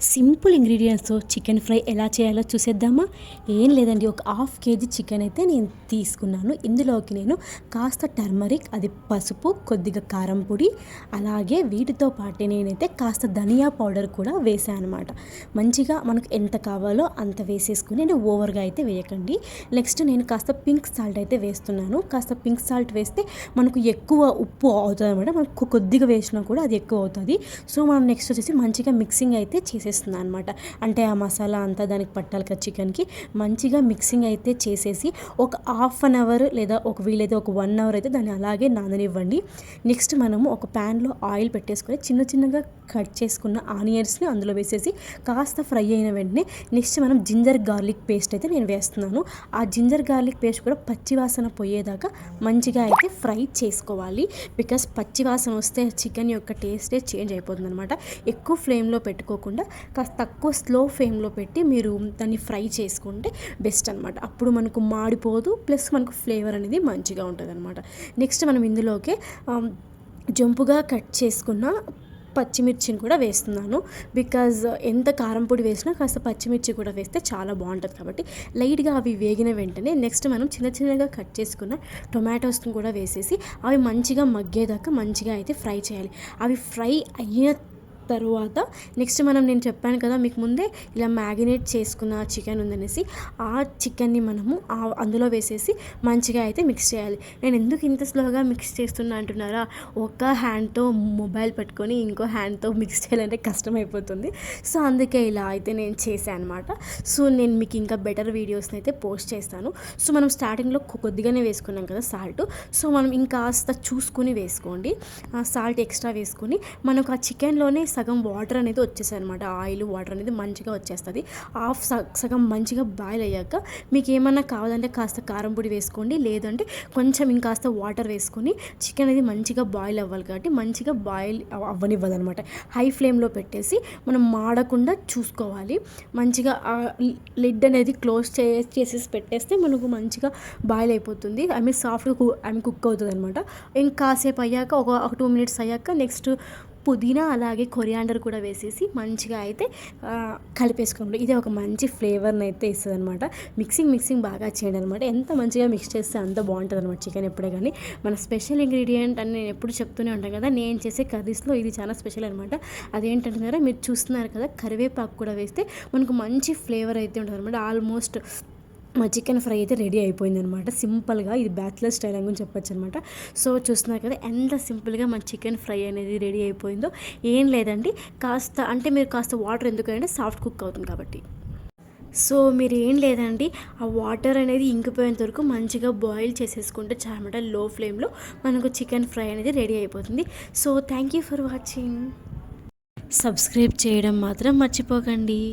Simple ఇంగ్రీడియంట్స్తో chicken fry ఎలా చేయాలో చూసేద్దామా. ఏం లేదండి, ఒక హాఫ్ కేజీ చికెన్ అయితే నేను తీసుకున్నాను. ఇందులోకి నేను కాస్త టర్మరిక్, అది పసుపు, కొద్దిగా కారం పొడి, అలాగే వీటితో పాటు నేనైతే కాస్త ధనియా పౌడర్ కూడా వేసాను అనమాట. మంచిగా మనకు ఎంత కావాలో అంత వేసేసుకుని, నేను ఓవర్గా అయితే వేయకండి. నెక్స్ట్ నేను కాస్త పింక్ సాల్ట్ అయితే వేస్తున్నాను. కాస్త పింక్ సాల్ట్ వేస్తే మనకు ఎక్కువ ఉప్పు అవుతుంది అనమాట. మనకు కొద్దిగా వేసినా కూడా అది ఎక్కువ అవుతుంది. సో మనం నెక్స్ట్ వచ్చేసి మంచిగా మిక్సింగ్ అయితే చేసేస్తున్నాను అనమాట. అంటే ఆ మసాలా అంతా దానికి పట్టాలి కదా చికెన్కి. మంచిగా మిక్సింగ్ అయితే చేసేసి ఒక హాఫ్ అన్ అవర్ లేదా ఒక వీలైతే ఒక 1 అవర్ అయితే దాన్ని అలాగే నాననివ్వండి. నెక్స్ట్ మనము ఒక ప్యాన్లో ఆయిల్ పెట్టేసుకొని చిన్న చిన్నగా కట్ చేసుకున్న ఆనియన్స్ని అందులో వేసేసి కాస్త ఫ్రై అయిన వెంటనే నెక్స్ట్ మనం జింజర్ గార్లిక్ పేస్ట్ అయితే నేను వేస్తున్నాను. ఆ జింజర్ గార్లిక్ పేస్ట్ కూడా పచ్చివాసన పోయేదాకా మంచిగా అయితే ఫ్రై చేసుకోవాలి. బికాస్ పచ్చివాసన వస్తే చికెన్ యొక్క టేస్టే చేంజ్ అయిపోతుంది అనమాట. ఎక్కువ ఫ్లేమ్లో పెట్టుకోకుండా కాస్త తక్కువ స్లో ఫ్లేమ్లో పెట్టి మీరు దాన్ని ఫ్రై చేసుకుంటే బెస్ట్ అనమాట. అప్పుడు మనకు మాడిపోదు, ప్లస్ మనకు ఫ్లేవర్ అనేది మంచిగా ఉంటుంది అనమాట. నెక్స్ట్ మనం ఇందులోకి జంపుగా కట్ చేసుకున్న పచ్చిమిర్చిని కూడా వేస్తున్నాను. బికాజ్ ఎంత కారం పొడి వేసినా కాస్త పచ్చిమిర్చి కూడా వేస్తే చాలా బాగుంటుంది కాబట్టి లైట్గా అవి వేగిన వెంటనే నెక్స్ట్ మనం చిన్న చిన్నగా కట్ చేసుకున్న టొమాటోస్ని కూడా వేసేసి అవి మంచిగా మగ్గేదాకా మంచిగా అయితే ఫ్రై చేయాలి. అవి ఫ్రై అయిన తర్వాత నెక్స్ట్ నేను చెప్పాను కదా మీకు ముందే, ఇలా మ్యాగినేట్ చేసుకున్న చికెన్ ఉందనేసి ఆ చికెన్ని మనము అందులో వేసేసి మంచిగా అయితే మిక్స్ చేయాలి. నేను ఎందుకు ఇంత స్లోగా మిక్స్ చేస్తున్నా అంటున్నారా? ఒక హ్యాండ్తో మొబైల్ పట్టుకొని ఇంకో హ్యాండ్తో మిక్స్ చేయాలంటే కష్టమైపోతుంది. సో అందుకే ఇలా అయితే నేను చేశాను అనమాట. సో నేను మీకు ఇంకా బెటర్ వీడియోస్ని అయితే పోస్ట్ చేస్తాను. సో మనం స్టార్టింగ్లో కొద్దిగానే వేసుకున్నాం కదా సాల్ట్. సో మనం ఇంకాస్త చూసుకుని వేసుకోండి. సాల్ట్ ఎక్స్ట్రా వేసుకొని మనకు ఆ చికెన్లోనే సగం వాటర్ అనేది వచ్చేసాయి అనమాట. ఆయిల్ వాటర్ అనేది మంచిగా వచ్చేస్తుంది. సగం మంచిగా బాయిల్ అయ్యాక మీకు ఏమన్నా కావాలంటే కాస్త కారం పొడి వేసుకోండి, లేదంటే కొంచెం ఇంకాస్త వాటర్ వేసుకొని చికెన్ అనేది మంచిగా బాయిల్ అవ్వాలి కాబట్టి మంచిగా బాయిల్ అవ్వనివ్వదనమాట. హై ఫ్లేమ్లో పెట్టేసి మనం మాడకుండా చూసుకోవాలి. మంచిగా లిడ్ అనేది క్లోజ్ చేసేసి పెట్టేస్తే మనకు మంచిగా బాయిల్ అయిపోతుంది. సాఫ్ట్గా కుక్ అవుతుంది అనమాట. ఇంకాసేపు అయ్యాక ఒక 2 మినిట్స్ అయ్యాక నెక్స్ట్ పుదీనా అలాగే కొరియాండర్ కూడా వేసేసి మంచిగా అయితే కలిపేసుకోండి. ఇది ఒక మంచి ఫ్లేవర్ని అయితే ఇస్తుంది అనమాట. మిక్సింగ్ బాగా చేయండి అనమాట. ఎంత మంచిగా మిక్స్ చేస్తే అంత బాగుంటుంది అనమాట చికెన్ ఎప్పుడే కానీ. మన స్పెషల్ ఇంగ్రీడియంట్ అని నేను ఎప్పుడు చెప్తూనే ఉంటాను కదా, నేను చేసే కర్రీస్లో ఇది చాలా స్పెషల్ అనమాట. అదేంటంటున్నారా, మీరు చూస్తున్నారు కదా, కరివేపాకు కూడా వేస్తే మనకు మంచి ఫ్లేవర్ అయితే ఉంటుంది అనమాట. ఆల్మోస్ట్ మా చికెన్ ఫ్రై అయితే రెడీ అయిపోయిందనమాట. సింపుల్గా ఇది బ్యాచిలర్ స్టైల్ అని చెప్పొచ్చు అనమాట. సో చూస్తున్నారు కదా ఎంత సింపుల్గా మా చికెన్ ఫ్రై అనేది రెడీ అయిపోయిందో. ఏం లేదండి, మీరు కాస్త వాటర్ ఎందుకంటే సాఫ్ట్ కుక్ అవుతుంది కాబట్టి. సో మీరు ఏం లేదండి, ఆ వాటర్ అనేది ఇంకిపోయేంత వరకు మంచిగా బాయిల్ చేసేసుకుంటే చాలన్నమాట. లో ఫ్లేమ్లో మనకు చికెన్ ఫ్రై అనేది రెడీ అయిపోతుంది. So thank you for watching. Subscribe చేయడం మాత్రం మర్చిపోకండి.